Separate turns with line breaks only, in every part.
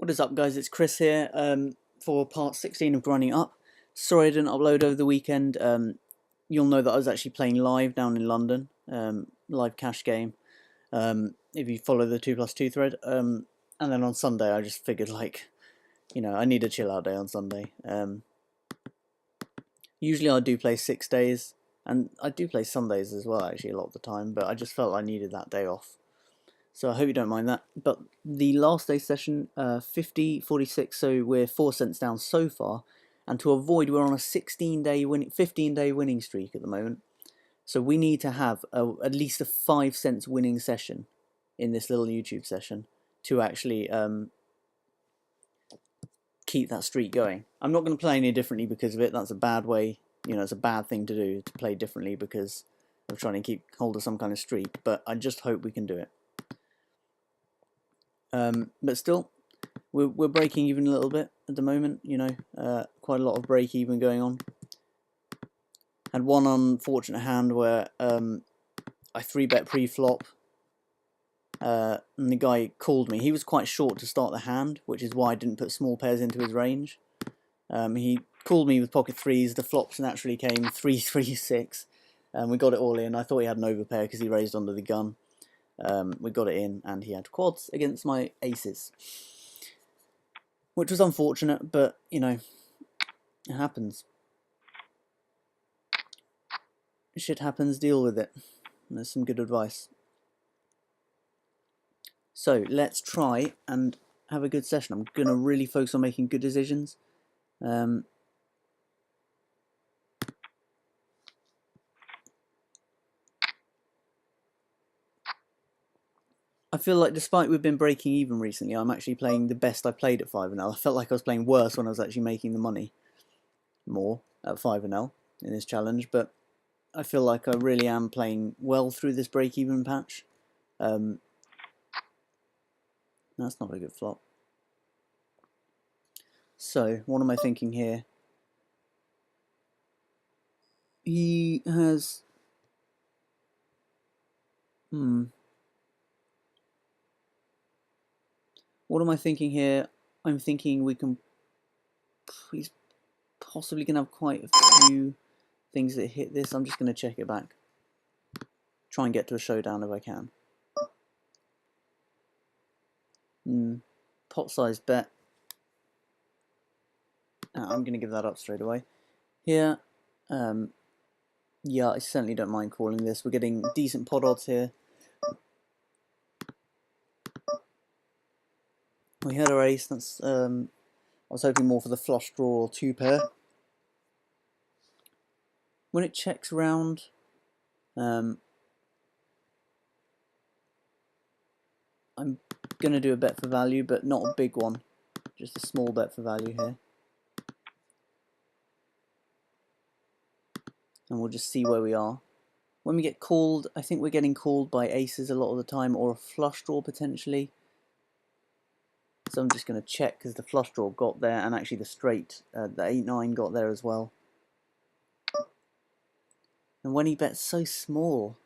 What is up, guys? It's Chris here for part 16 of Grinding Up. Sorry I didn't upload over the weekend. You'll know that I was actually playing live down in London, live cash game, if you follow the 2+2 thread. And then on Sunday I just figured, I need a chill out day on Sunday. Usually I do play 6 days, and I do play Sundays as well actually a lot of the time, but I just felt I needed that day off. So I hope you don't mind that. But the last day session, 50-46, so we're 4 cents down so far. And to avoid, we're on a 15-day winning streak at the moment. So we need to have at least a 5 cents winning session in this little YouTube session to actually keep that streak going. I'm not going to play any differently because of it. That's a bad way, it's a bad thing to do, to play differently because of trying to keep hold of some kind of streak. But I just hope we can do it. But still, we're breaking even a little bit at the moment, quite a lot of break even going on. Had one unfortunate hand where I 3-bet pre-flop, and the guy called me. He was quite short to start the hand, which is why I didn't put small pairs into his range. He called me with pocket threes. The flops naturally came 3-3-6, and we got it all in. I thought he had an overpair because he raised under the gun. We got it in, and he had quads against my aces, which was unfortunate, but it happens. Shit happens, deal with it. There's some good advice. So let's try and have a good session. I'm gonna really focus on making good decisions. I feel like despite we've been breaking even recently, I'm actually playing the best I played at 5-0. I felt like I was playing worse when I was actually making the money more at 5-0 in this challenge, but I feel like I really am playing well through this break-even patch. That's not a good flop. So, what am I thinking here? He has... What am I thinking here? I'm thinking we can... He's possibly going to have quite a few things that hit this. I'm just going to check it back. Try and get to a showdown if I can. Pot size bet. I'm going to give that up straight away. Here, yeah, I certainly don't mind calling this. We're getting decent pot odds here. We had our ace. That's I was hoping more for the flush draw or 2-pair. When it checks round, I'm going to do a bet for value, but not a big one. Just a small bet for value here. And we'll just see where we are. When we get called, I think we're getting called by aces a lot of the time, or a flush draw potentially. So I'm just going to check because the flush draw got there, and actually the straight, the 8-9 got there as well. And when he bets so small,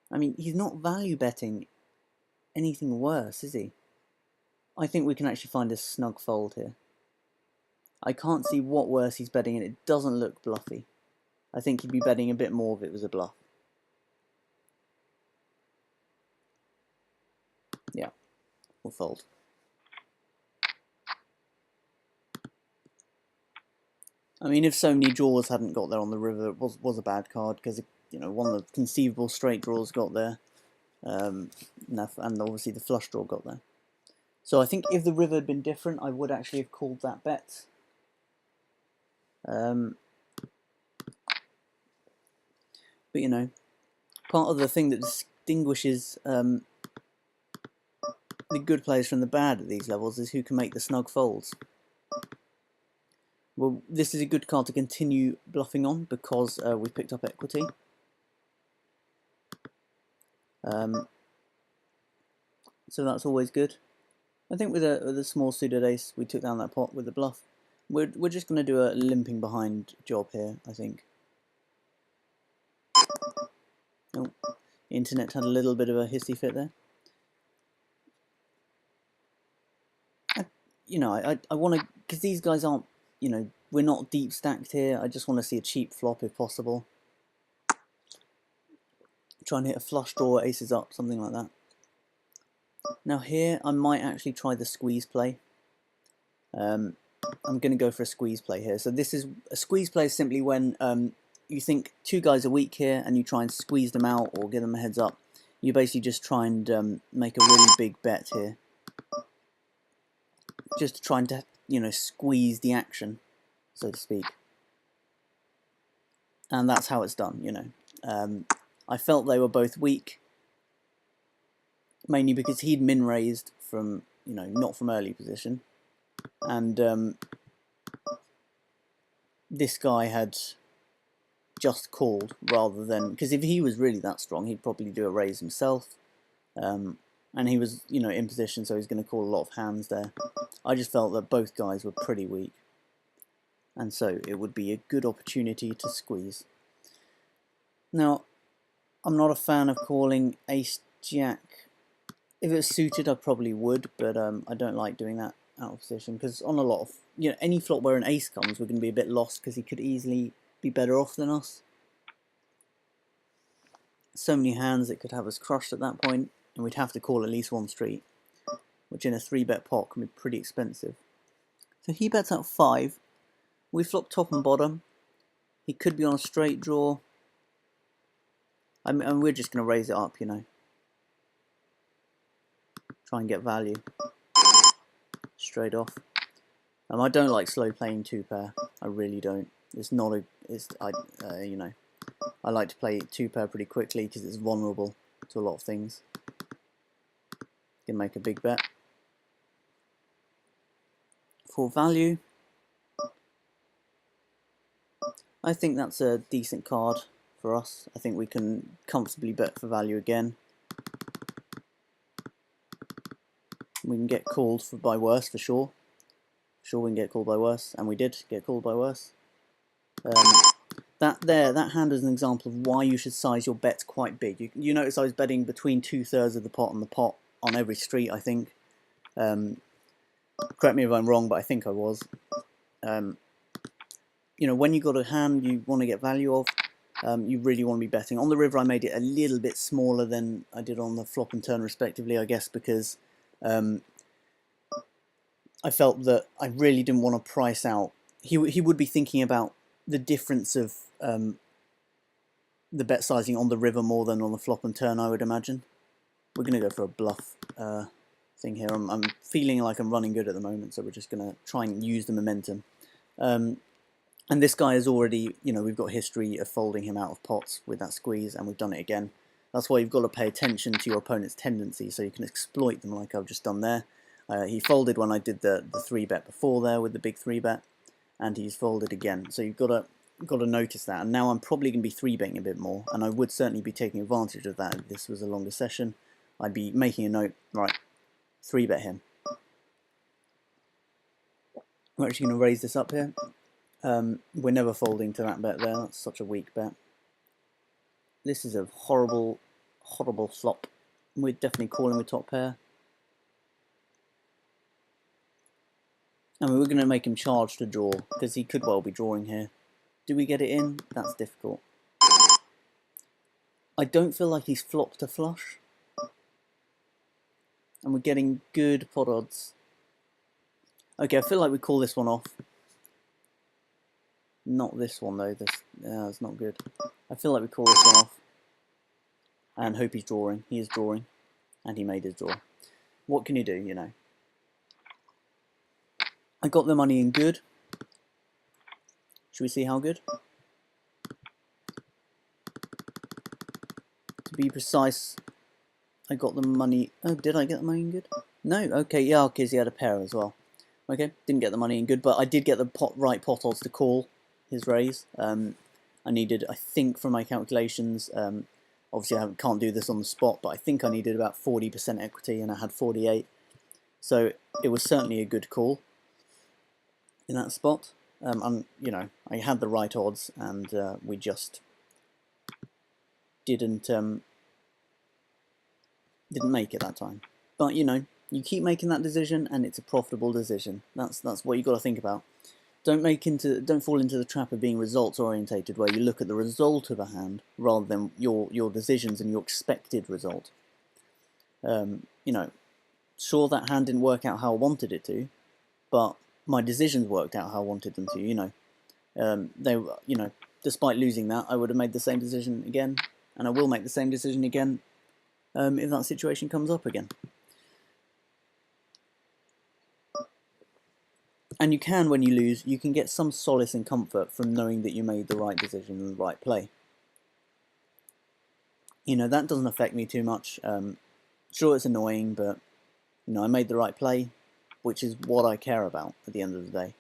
I mean, he's not value betting anything worse, is he? I think we can actually find a snug fold here. I can't see what worse he's betting, and it doesn't look bluffy. I think he'd be betting a bit more if it was a bluff. Yeah, we'll fold. I mean, if so many draws hadn't got there on the river, it was a bad card because one of the conceivable straight draws got there, and obviously the flush draw got there. So I think if the river had been different, I would actually have called that bet. But part of the thing that distinguishes the good players from the bad at these levels is who can make the snug folds. Well, this is a good card to continue bluffing on because we picked up equity. So that's always good. I think with a small suited ace, we took down that pot with the bluff. We're just going to do a limping behind job here, I think. Oh, the internet had a little bit of a hissy fit there. you know, I want to, because these guys aren't, you know, we're not deep stacked here. I just want to see a cheap flop if possible. Try and hit a flush draw, aces up, something like that. Now here, I might actually try the squeeze play. I'm going to go for a squeeze play here. So this is, a squeeze play is simply when you think two guys are weak here and you try and squeeze them out or give them a heads up. You basically just try and make a really big bet here. Just to try and, you know, squeeze the action, so to speak. And that's how it's done, you know. I felt they were both weak, mainly because he'd min-raised from, you know, not from early position. And this guy had just called rather than, because if he was really that strong, he'd probably do a raise himself. And he was, you know, in position, so he's going to call a lot of hands there. I just felt that both guys were pretty weak, and so it would be a good opportunity to squeeze. Now, I'm not a fan of calling ace-jack. If it was suited, I probably would, but I don't like doing that out of position, because on a lot of, you know, any flop where an ace comes, we're going to be a bit lost, because he could easily be better off than us. So many hands that could have us crushed at that point, and we'd have to call at least one street, which in a 3-bet pot can be pretty expensive. So he bets out 5. We flop top and bottom. He could be on a straight draw. And we're just going to raise it up, you know. Try and get value. Straight off. I don't like slow playing 2-pair. I really don't. It's not a... you know. I like to play 2-pair pretty quickly because it's vulnerable to a lot of things. You can make a big bet. For value, I think that's a decent card for us. I think we can comfortably bet for value again. We can get called by worse for sure. Sure, we can get called by worse, and we did get called by worse. That hand is an example of why you should size your bets quite big. You notice I was betting between 2/3 of the pot and the pot on every street, I think. Correct me if I'm wrong, but I think I was. You know, when you got a hand you want to get value of, you really want to be betting. On the river I made it a little bit smaller than I did on the flop and turn respectively, I guess because I felt that I really didn't want to price out. He would be thinking about the difference of the bet sizing on the river more than on the flop and turn, I would imagine. We're going to go for a bluff thing here. I'm feeling like I'm running good at the moment, so we're just going to try and use the momentum. And this guy is already, you know, we've got history of folding him out of pots with that squeeze, and we've done it again. That's why you've got to pay attention to your opponent's tendencies so you can exploit them like I've just done there. He folded when I did the 3-bet before there with the big 3-bet, and he's folded again. So you've got to notice that. And now I'm probably going to be 3-betting a bit more, and I would certainly be taking advantage of that if this was a longer session. I'd be making a note, right, 3-bet him. We're actually going to raise this up here. We're never folding to that bet there. That's such a weak bet. This is a horrible, horrible flop. We're definitely calling with top pair. And we were going to make him charge to draw, because he could well be drawing here. Do we get it in? That's difficult. I don't feel like he's flopped a flush. And we're getting good pot odds. Okay, I feel like we call this one off. Not this one though, it's not good. I feel like we call this one off. And hope he's drawing. He is drawing. And he made his draw. What can you do, you know? I got the money in good. Should we see how good? To be precise, I got the money... Oh, did I get the money in good? No, okay, yeah, because he had a pair as well. Okay, didn't get the money in good, but I did get the right pot odds to call his raise. I needed, I think from my calculations, obviously I can't do this on the spot, but I think I needed about 40% equity and I had 48. So it was certainly a good call in that spot. You know, I had the right odds and we just didn't make it that time. But you know, You keep making that decision, and it's a profitable decision. That's what you got to think about. Don't fall into the trap of being results orientated, where you look at the result of a hand rather than your decisions and your expected result. You know, sure, that hand didn't work out how I wanted it to, but my decisions worked out how I wanted them to. You know, despite losing that, I would have made the same decision again, and I will make the same decision again if that situation comes up again. And you can, when you lose, you can get some solace and comfort from knowing that you made the right decision and the right play. You know, that doesn't affect me too much. Sure, it's annoying, but you know, I made the right play, which is what I care about at the end of the day.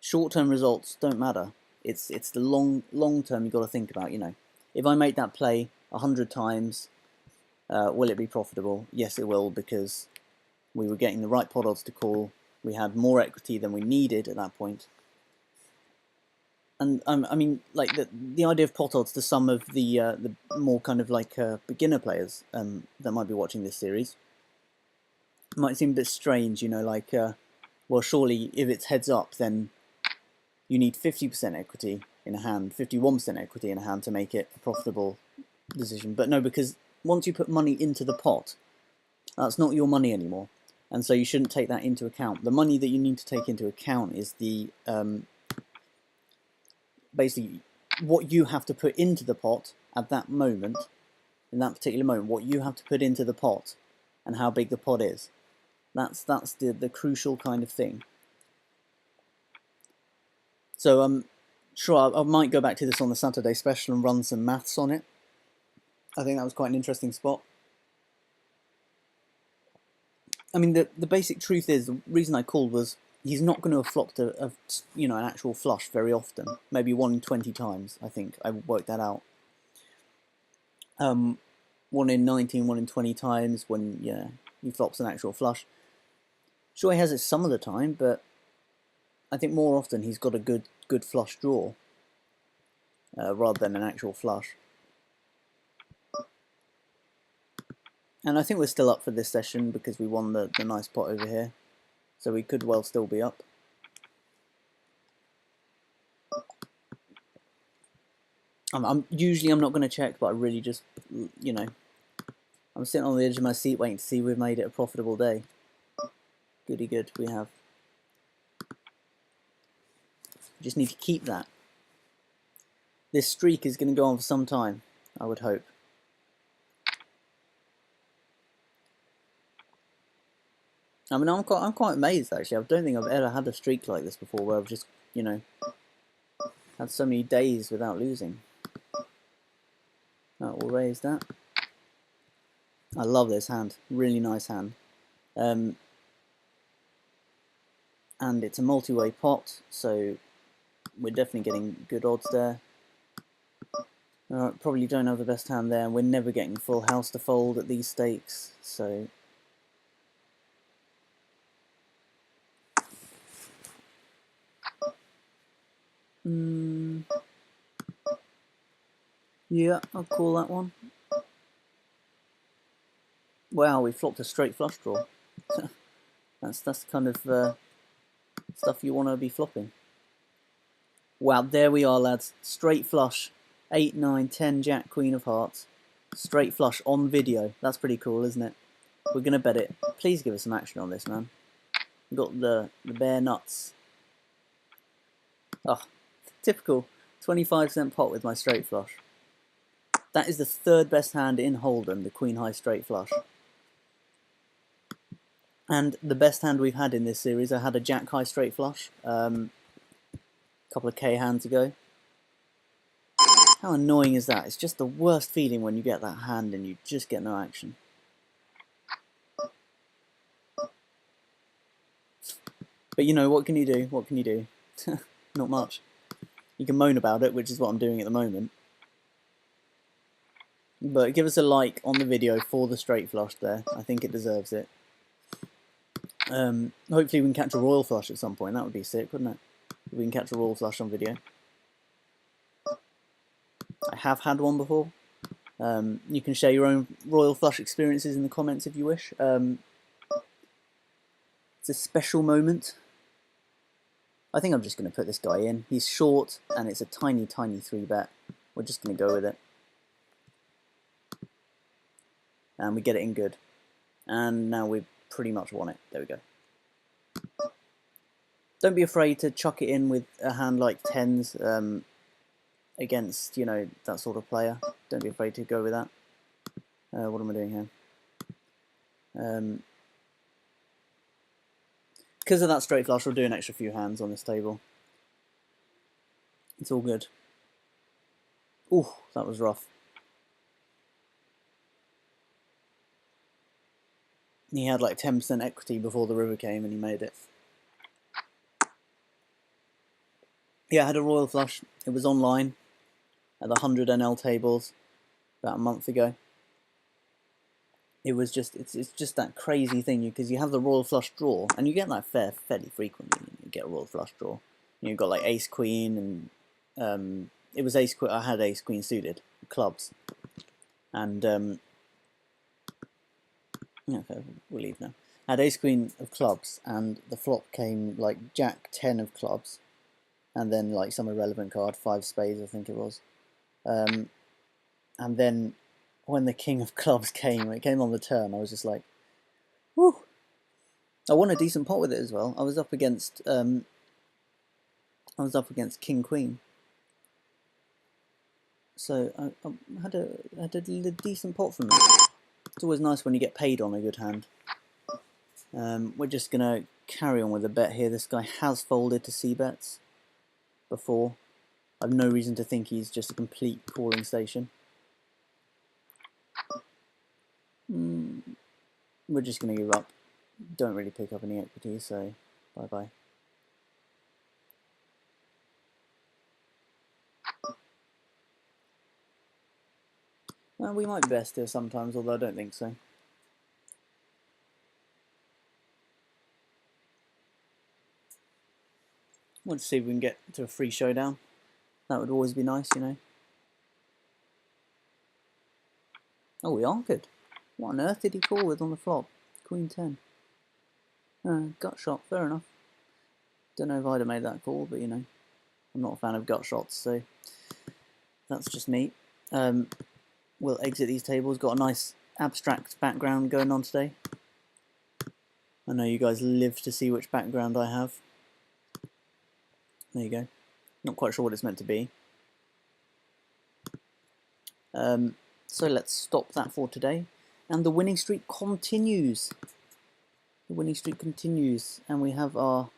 Short-term results don't matter. It's the long term you've got to think about. You know, if I make that play 100 times, will it be profitable? Yes, it will, because we were getting the right pot odds to call. We had more equity than we needed at that point. And I mean, like the idea of pot odds to some of the more kind of like beginner players that might be watching this series might seem a bit strange. You know, like well, surely if it's heads up, then you need 50% equity in a hand, 51% equity in a hand to make it a profitable decision. But no, because once you put money into the pot, that's not your money anymore. And so you shouldn't take that into account. The money that you need to take into account is the basically what you have to put into the pot at that moment, in that particular moment, what you have to put into the pot and how big the pot is. That's the crucial kind of thing. So sure, I might go back to this on the Saturday special and run some maths on it. I think that was quite an interesting spot. I mean, the basic truth is, the reason I called was he's not going to have flopped an actual flush very often. Maybe 1 in 20 times, I think. I worked that out. 1 in 19, 1 in 20 times when he flops an actual flush. Sure, he has it some of the time, but I think more often he's got a good flush draw rather than an actual flush. And I think we're still up for this session because we won the nice pot over here. So we could well still be up. Usually I'm not going to check, but I really just, you know, I'm sitting on the edge of my seat waiting to see if we've made it a profitable day. Goody good, we have. We just need to keep that. This streak is going to go on for some time, I would hope. I mean, I'm quite amazed actually. I don't think I've ever had a streak like this before, where I've just, you know, had so many days without losing. Right, we'll raise that. I love this hand. Really nice hand. And it's a multi-way pot, so we're definitely getting good odds there. Probably don't have the best hand there, and we're never getting full house to fold at these stakes, so... yeah, I'll call that one. Wow, we flopped a straight flush draw. that's the kind of stuff you want to be flopping. Wow, there we are, lads. Straight flush. 8, 9, 10, Jack, Queen of Hearts. Straight flush on video. That's pretty cool, isn't it? We're going to bet it. Please give us some action on this, man. We've got the bare nuts. Oh, typical 25% pot with my straight flush. That is the third best hand in Hold'em, the Queen High straight flush. And the best hand we've had in this series, I had a Jack High straight flush a couple of K hands ago. How annoying is that? It's just the worst feeling when you get that hand and you just get no action. But you know, what can you do? What can you do? Not much. You can moan about it, which is what I'm doing at the moment. But give us a like on the video for the straight flush there. I think it deserves it. Hopefully we can catch a royal flush at some point. That would be sick, wouldn't it? If we can catch a royal flush on video. I have had one before. You can share your own royal flush experiences in the comments if you wish. It's a special moment. I think I'm just going to put this guy in. He's short, and it's a tiny, tiny 3-bet. We're just going to go with it. And we get it in good. And now we've pretty much won it. There we go. Don't be afraid to chuck it in with a hand like tens against, you know, that sort of player. Don't be afraid to go with that. What am I doing here? Because of that straight flush, we'll do an extra few hands on this table. It's all good. Ooh, that was rough. He had like 10% equity before the river came and he made it. Yeah, I had a royal flush. It was online at the 100 NL tables about a month ago. It was just, it's just that crazy thing, because you have the royal flush draw, and you get that fairly frequently. You get a royal flush draw. You've got like ace queen, and it was ace queen. I had ace queen suited clubs, and okay, we'll leave now. I had ace queen of clubs, and the flop came like jack 10 of clubs, and then like some irrelevant card, 5 spades, I think it was, and then when the king of clubs came, it came on the turn, I was just like, whew. I won a decent pot with it as well. I was up against king queen, so I had a decent pot from it. It's always nice when you get paid on a good hand. We're just gonna carry on with a bet here. This guy has folded to c-bets before. I have no reason to think he's just a complete calling station. We're just going to give up. Don't really pick up any equity, so bye-bye. Well, we might be best here sometimes, although I don't think so. Want to see if we can get to a free showdown. That would always be nice, you know. Oh, we are good. What on earth did he call with on the flop? Queen 10. Gut shot, fair enough. Don't know if I'd have made that call, but you know, I'm not a fan of gut shots, so that's just me. We'll exit these tables. Got a nice abstract background going on today. I know you guys live to see which background I have. There you go. Not quite sure what it's meant to be. So let's stop that for today. And the winning streak continues. The winning streak continues. And we have our...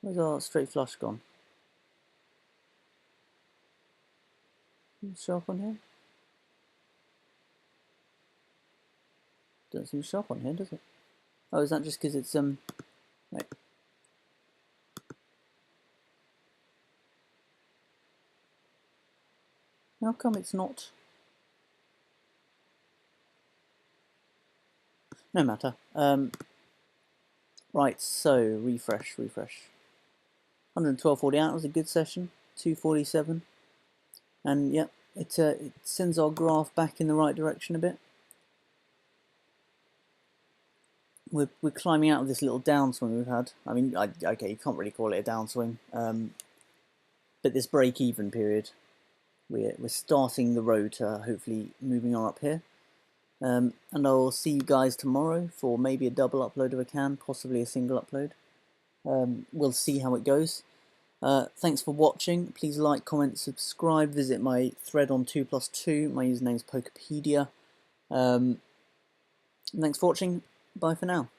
Where's our straight flush gone? Does it show up on here? Doesn't seem to show up on here, does it? Oh, is that just because it's... Wait. How come it's not? No matter. Right, so refresh. 112.40 out was a good session. 247, and yeah, it sends our graph back in the right direction a bit. We're climbing out of this little downswing we've had. I mean, okay, you can't really call it a downswing, but this break-even period, we're starting the road to hopefully moving on up here. And I'll see you guys tomorrow for maybe a double upload if I can, possibly a single upload. We'll see how it goes. Thanks for watching. Please like, comment, subscribe. Visit my thread on 2+2. My username is Pokepedia. Thanks for watching. Bye for now.